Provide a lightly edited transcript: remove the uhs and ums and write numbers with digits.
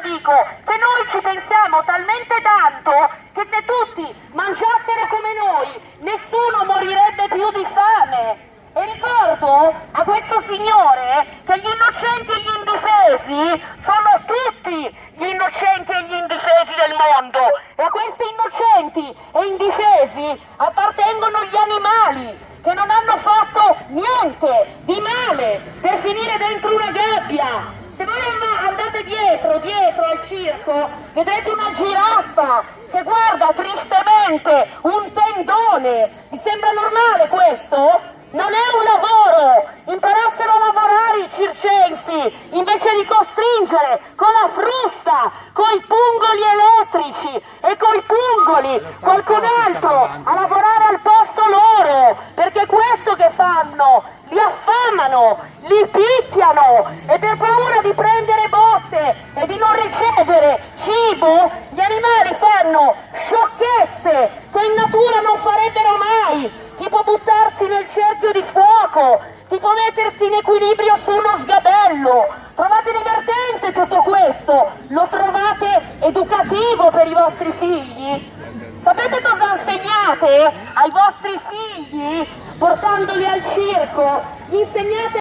dico che noi ci pensiamo talmente tanto che se tutti mangiassero come noi nessuno morirebbe più di fame. E ricordo a questo signore che gli innocenti e gli indifesi sono tutti gli innocenti e gli indifesi del mondo, e a questi innocenti e indifesi appartengono gli animali che non hanno fatto niente di male per finire dentro una gabbia. Se voi andate dietro al circo, vedrete una giraffa che guarda tristemente un tendone. Vi sembra normale questo? Non è un lavoro! Imparassero a lavorare i circensi invece di costringere con la frusta, coi pungoli elettrici e coi pungoli qualcun altro a lavorare al posto loro, perché è questo che fanno, li affamano, li picchiano, e per paura di prendere botte e di non ricevere cibo gli animali fanno sciocchezze che in natura non farebbero mai, tipo buttarsi nel cerchio di fuoco, tipo mettersi in equilibrio su uno sgabello. Trovate divertente tutto questo? Lo trovate educativo per i vostri figli? Sapete cosa insegnate ai vostri figli portandoli al circo? Gli insegnate